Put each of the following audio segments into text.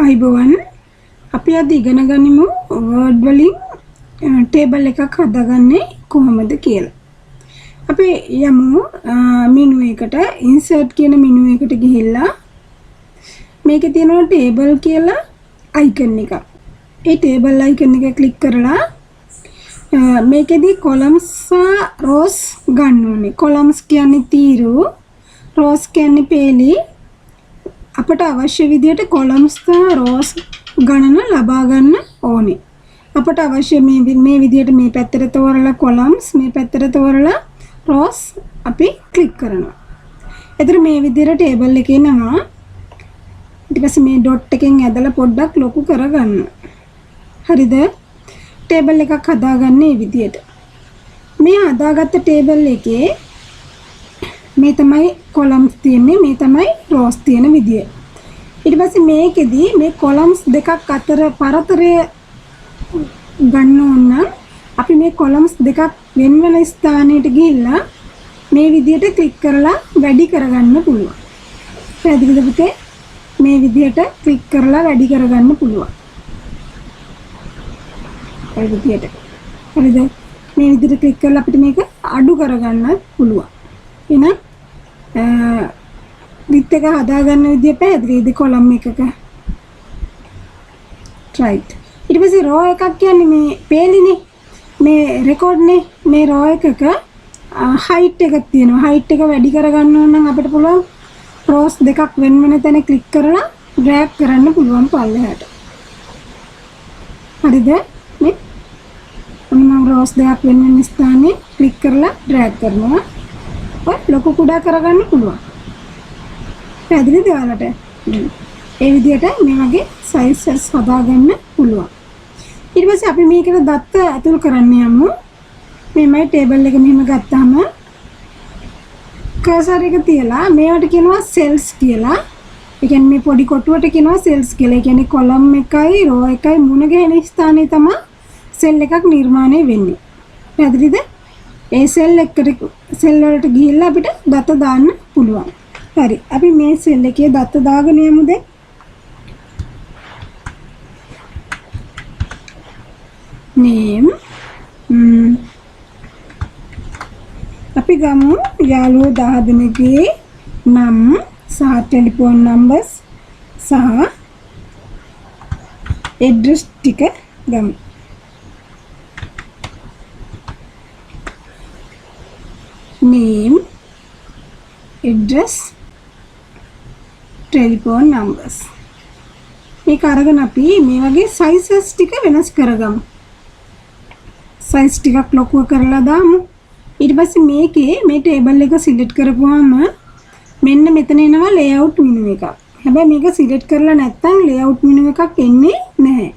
අයිබෝවන් අපි අද ඉගෙන ගනිමු වර්ඩ් වලින් ටේබල් එකක් හදාගන්නේ කොහොමද කියලා. අපි යමු මෙනු එකට ඉන්සර්ට් කියන මෙනු එකට ගිහිල්ලා මේකේ තියෙනවා ටේබල් කියලා අයිකන් එකක්. ඒ ටේබල් අයිකන් එක ක්ලික් කරලා මේකෙදි කොලම්ස් සහ රෝස් ගන්න ඕනේ. කොලම්ස් කියන්නේ තීරු, රෝස් කියන්නේ පේලි. අපට අවශ්‍ය විදිහට කොලම්ස් සහ රෝස් ගණන ලබා ගන්න ඕනේ. අපට අවශ්‍ය මේ විදිහට මේ පැත්තට තෝරලා කොලම්ස්, මේ පැත්තට තෝරලා රෝස් අපි ක්ලික් කරනවා. එතන මේ විදිහට ටේබල් එකේ එනවා. ඊට පස්සේ මේ ඩොට් එකෙන් ඇදලා පොඩ්ඩක් ලොකු කරගන්න. හරිද? ටේබල් එකක් හදාගන්න මේ විදිහට. මේ හදාගත්ත ටේබල් එකේ මේ තමයි කොලම්ස් තියෙන්නේ, මේ තමයි රෝස් තියෙන විදිය. ඊට පස්සේ මේකෙදි මේ කොලම්ස් දෙකක් අතර පරතරය ගන්න ඕන නම් අපි මේ කොලම්ස් දෙකක් වෙන වෙන ස්ථානයට ගිහිල්ලා මේ විදියට ක්ලික් කරලා වැඩි කරගන්න පුළුවන්. පැහැදිලිද පුතේ? මේ විදියට ක්ලික් කරලා වැඩි කරගන්න පුළුවන්. ඒ විදියට. හරිද? මේ විදියට ක්ලික් කරලා අපිට මේක අඩු කරගන්නත් පුළුවන්. එහෙනම් විත් එක හදාගන්න විදිය පැහැදිලිද කොලම් එකක? right. ඊට පස්සේ රෝ එකක් කියන්නේ මේ පේලිනේ. මේ රෙකෝඩ්නේ. මේ රෝ එකක height එකක් තියෙනවා. height එක වැඩි කරගන්න ඕන නම් අපිට පුළුවන් රෝස් දෙකක් වෙන වෙන තැන ක්ලික් කරලා drag කරන්න පුළුවන් පල්ලෙහාට. හරිද? මේ මම රෝස් දෙකක් වෙන වෙන ස්ථානේ ක්ලික් කරලා drag කරනවා. ලොකු කුඩා කරගන්න පුළුවන්. පැහැදිලිද ඔයාලට? ඒ විදිහට මේ වගේ සයිසස් හදාගන්න පුළුවන්. ඊට පස්සේ අපි මේකට දත්ත ඇතුල් කරන්න යමු. මේ ටේබල් එක මෙහෙම ගත්තාම කර්සර් එක තියලා මේවට කියනවා සෙල්ස් කියලා. ඒ කියන්නේ මේ පොඩි කොටුවට කියනවා සෙල්ස් කියලා. ඒ කියන්නේ කොලම් එකයි රෝ එකයි මුණ ගැහෙන ස්ථානයේ තමයි සෙල් එකක් නිර්මාණය වෙන්නේ. පැහැදිලිද? ඒ සෙල් වලට ගිහිල්ලා අපිට දත දාන්න පුළුවන්. හරි. අපි මේ සෙල් එකේ දත දාගෙන යමුද? name අපි ගමු යාළුවෝ 10 දෙනෙක්ගේ නම් සහ ටෙලිෆෝන් නම්බර්ස් සහ ඇඩ්‍රස් ටික ගමු. name, address, telephone numbers. මේක අරගෙන අපි මේ වගේ sizes ටික වෙනස් කරගමු. size ටිකක් ලොකු කරලා දාමු. ඊට පස්සේ මේකේ මේ ටේබල් එක සිලෙක්ට් කරපුවාම මෙන්න මෙතන එනවා layout menu එකක්. හැබැයි මේක සිලෙක්ට් කරලා නැත්නම් layout menu එකක් එන්නේ නැහැ.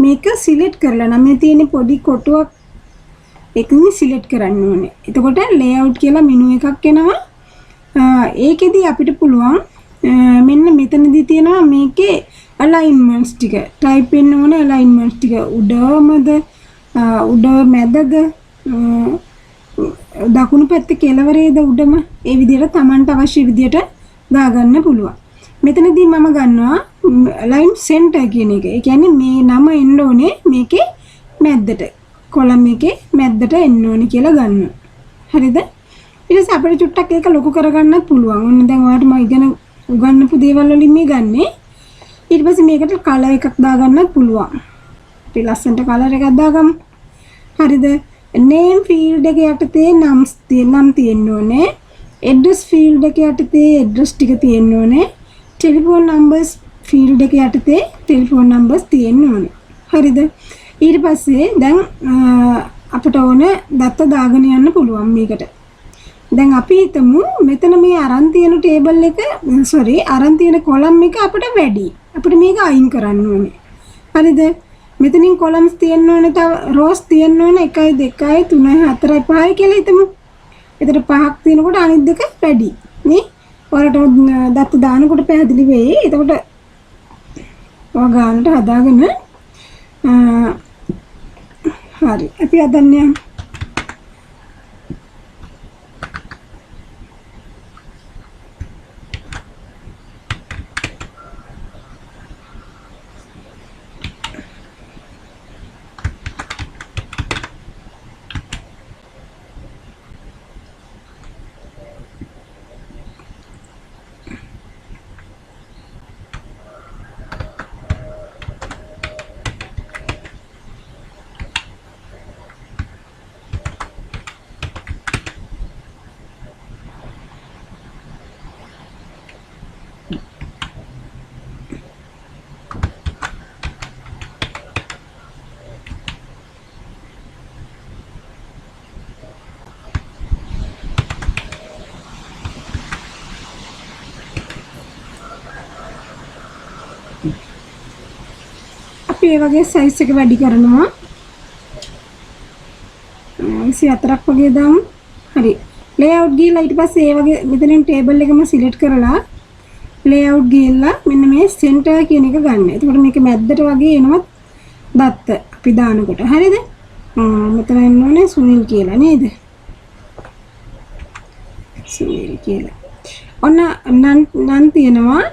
මේක සිලෙක්ට් කරලා නම් මේ තියෙන පොඩි කොටුවක් එකකින් සිලෙක්ට් කරන්න ඕනේ. එතකොට layout කියලා menu එකක් එනවා. ඒකෙදි අපිට පුළුවන් මෙන්න මෙතනදී තියෙනවා මේකේ alignments ටික. type වෙන්න ඕනේ alignments ටික. උඩමද උඩ මැදද දකුණු පැත්තේ කෙළවරේද උඩම ඒ විදිහට Tamanට අවශ්‍ය විදිහට දාගන්න පුළුවන්. මෙතනදී මම ගන්නවා align center කියන එක. ඒ කියන්නේ මේ නම එන්න ඕනේ මේකේ මැද්දට. කොලම් එකේ මැද්දට එන්න ඕනේ කියලා ගන්නවා. හරිද? ඊට පස්සේ අපිට චුට්ටක් ඒක ලොකු කරගන්නත් පුළුවන්. ඔන්න දැන් ඔයාලට මම ඉගෙන උගන්වපු දේවල් වලින් මේ ගන්නෙ. ඊට පස්සේ මේකට කලර් එකක් දාගන්නත් පුළුවන්. අපි ලස්සනට කලර් එකක් දාගමු. හරිද? name field එක යටතේ නම් තියෙන්න ඕනේ. address field එක යටතේ address ටික තියෙන්න ඕනේ. telephone numbers field එක යටතේ telephone numbers තියෙන්න ඕනේ. හරිද? ඊට පස්සේ දැන් අපිට ඕන දත්ත දාගෙන යන්න පුළුවන් මේකට. දැන් අපි හිතමු මෙතන මේ අරන් තියෙන ටේබල් එක අරන් තියෙන කොලම් එක අපිට වැඩි. අපිට මේක අයින් කරන්න ඕනේ. හරිද? මෙතනින් කොලම්ස් තියෙන්න ඕනේ, තව රෝස් තියෙන්න ඕනේ 1 2 3 4 5 කියලා හිතමු. එතන 5ක් තියෙනකොට අනිත් දෙක වැඩි. නේ? ඔයාලට දත්ත දානකොට පැහැදිලි වෙයි. එතකොට ඔය ගානට හදාගෙන හරි අපි හදන්න යමු. අපි ඒ වගේ සයිස් එක වැඩි කරනවා. 24ක් වගේ දාමු. හරි. layout ගිහලා ඊට පස්සේ ඒ වගේ මෙතනින් ටේබල් එකම සිලෙක්ට් කරලා layout ගිහලා මෙන්න මේ center කියන එක ගන්න. එතකොට මේක මැද්දට වගේ එනවා දත්ත අපි දානකොට. හරිද? මෙතන එන්න ඕනේ සුනිල් කියලා නේද? සුනිල් කියලා. ඔන්න නම් තියෙනවා.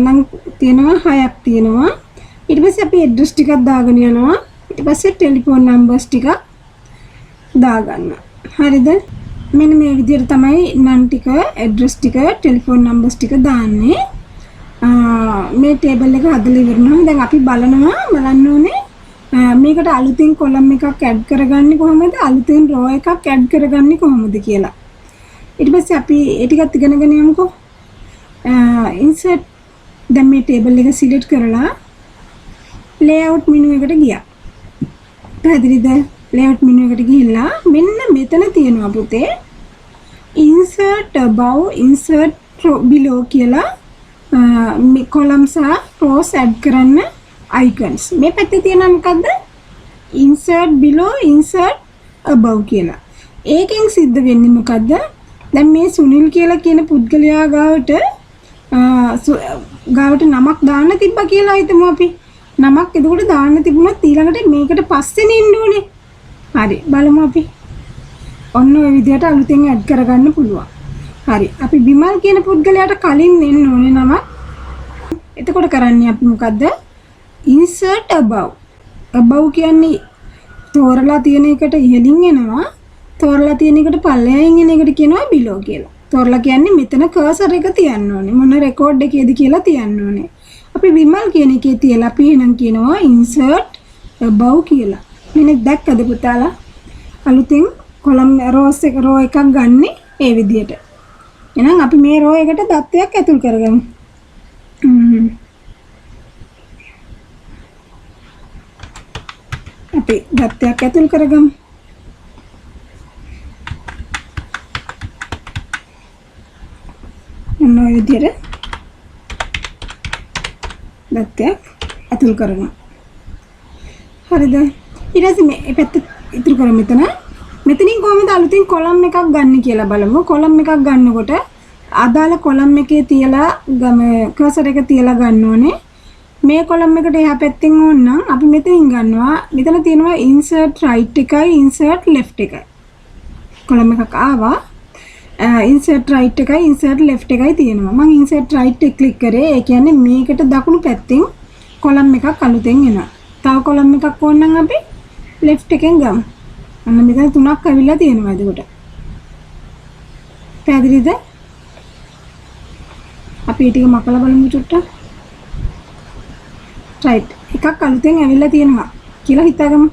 නම් තියෙනවා 6ක් තියෙනවා. ඊට පස්සේ අපි address ටිකක් දාගෙන යනවා. ඊට පස්සේ ටෙලිෆෝන් නම්බර්ස් ටිකක් දාගන්න. හරිද? මෙන්න මේ විදිහට තමයි නම් ටික, address ටික, ටෙලිෆෝන් නම්බර්ස් ටික දාන්නේ. මේ ටේබල් එක හදලා ඉවරනම දැන් අපි බලන්න ඕනේ මේකට අලුතින් කොලම් එකක් ඇඩ් කරගන්නේ කොහොමද? අලුතින් රෝ එකක් ඇඩ් කරගන්නේ කොහොමද කියලා. ඊට පස්සේ අපි ඒ ටිකත් ඉගෙනගෙන යමුකෝ. insert දැන් මේ ටේබල් එක සිලෙක්ට් කරලා layout menu එකට ගියා. පැහැදිලිද? layout menu එකට ගිහිල්ලා මෙන්න මෙතන තියෙනවා පුතේ insert above insert below කියලා columns සහ rows add කරන්න icons. මේ පැත්තේ තියෙනවා මොකද්ද? insert below insert above කියලා. ඒකෙන් සිද්ධ වෙන්නේ මොකද්ද? දැන් මේ සුනිල් කියලා කියන පුද්ගලයා ගාවට නමක් දාන්න තිබ්බා කියලා හිතමු අපි. නමක් එතකොට දාන්න තිබුණොත් ඊළඟට මේකට පස්සේ ඉන්න ඕනේ. හරි බලමු අපි. ඔන්න ඔය විදිහට අලුතෙන් ඇඩ් කරගන්න පුළුවන්. හරි. අපි බිමල් කියන පුද්ගලයාට කලින් එන්න ඕනේ නමක්. එතකොට කරන්නේ අපි මොකද්ද? insert above. above කියන්නේ තෝරලා තියෙන එකට ඉහළින් එනවා. තෝරලා තියෙන එකට පල්ලෙහායින් එන එකට කියනවා below කියලා. තෝරලා කියන්නේ මෙතන cursor එක තියන්න ඕනේ. මොන රෙකෝඩ් එකේද කියලා තියන්න ඕනේ. අපි විමල් කියන එකේ තියලා අපි එහෙනම් කියනවා insert above කියලා. මෙන්න දැක්කද පුතාලා? අලුතින් කොලම් රෝ එකක් ගන්නෙ ඒ විදිහට. එහෙනම් අපි මේ රෝ එකට දත්තයක් ඇතුල් කරගමු. අපි දත්තයක් ඇතුල් කරගමු. ඔන්න ඔය විදිහට දත්තයක් ඇතුල් කරගමු. හරිද? ඊට පස්සේ මේ පැත්ත ඉතුරු කරමු මෙතන. මෙතනින් කොහොමද අලුතින් කොලම් එකක් ගන්න කියලා බලමු. කොලම් එකක් ගන්නකොට අදාළ කොලම් එකේ තියලා කර්සර් එක තියලා ගන්න ඕනේ. මේ කොලම් එකට එහා පැත්තෙන් ඕනනම් අපි මෙතනින් ගන්නවා. මෙතන තියෙනවා insert right එකයි insert left එකයි. කොලම් එකක් ආවා. insert right එකයි insert left එකයි තියෙනවා. මම insert right එක ක්ලික් කරේ. ඒ කියන්නේ මේකට දකුණු පැත්තෙන් කොලම් එකක් අලුතෙන් එනවා. තව කොලම් එකක් ඕන නම් අපි left එකෙන් ගමු. අන්න මෙතන තුනක් අවිලා තියෙනවා එතකොට. පැහැදිලිද? අපි ටික මකලා බලමු චුට්ටක්. right එකක් අලුතෙන් ඇවිල්ලා තියෙනවා කියලා හිතාගමු.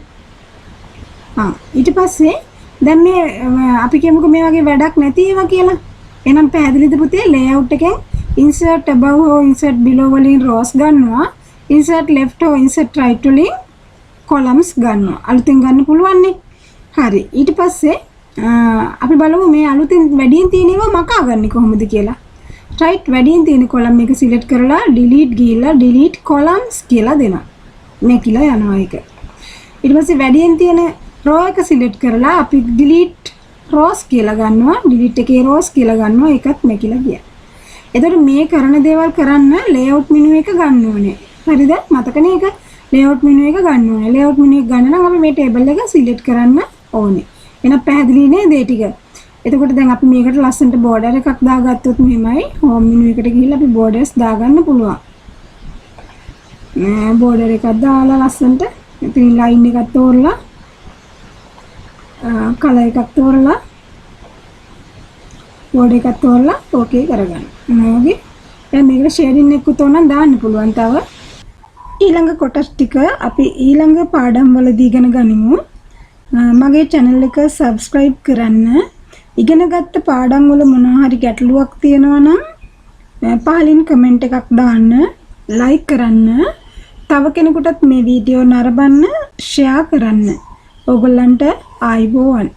ඊට පස්සේ දැන් මේ අපි කියමුකෝ මේ වගේ වැඩක් නැති ඒවා කියලා. එහෙනම් පැහැදිලිද පුතේ? layout එකෙන් insert above or insert below වලින් rows ගන්නවා. insert left or insert right වලින් columns ගන්නවා. අලුතෙන් ගන්න පුළුවන් නේ. හරි. ඊට පස්සේ අපි බලමු මේ අලුතෙන් වැඩියෙන් තියෙන ඒවා මකා ගන්න කොහොමද කියලා. right වැඩියෙන් තියෙන column එක select කරලා delete ගිහලා delete columns කියලා දෙනවා. මේ කියලා යනවා ඒක. ඊට පස්සේ වැඩියෙන් තියෙන row එක select කරලා අපි delete rows කියලා ගන්නවා. delete එකේ rows කියලා ගන්නවා. ඒකත් මේ කියලා ගියා. එතකොට මේ කරන දේවල් කරන්න layout menu එක ගන්න ඕනේ. හරිද? මතකනේ ඒක layout menu එක ගන්න ඕනේ. layout menu එක ගන්න නම් අපි මේ table එක select කරන්න ඕනේ. එහෙනම් පැහැදිලි නේද ඒ ටික? එතකොට දැන් අපි මේකට ලස්සනට border එකක් දාගත්තොත් මෙහෙමයි home menu එකට ගිහිල්ලා අපි borders දාගන්න පුළුවන්. border එකක් දාලා ලස්සනට ඉතින් line එකක් තෝරලා color එකක් තෝරලා border එකක් තෝරලා okay කරගන්න. මොනවගේ දැන් මේකට shading එකකුත් ඕනනම් දාන්න පුළුවන් තව. ඊළඟ කොටස් ටික අපි ඊළඟ පාඩම් වලදී ඉගෙන ගනිමු. මගේ channel එක subscribe කරන්න. ඉගෙනගත්ත පාඩම් වල මොනවා හරි ගැටලුවක් තියෙනවා නම් පහලින් කමෙන්ට් එකක් දාන්න, like කරන්න, තව කෙනෙකුටත් මේ වීඩියෝ නරඹන්න share කරන්න. ඕගොල්ලන්ට ආයුබෝවන්.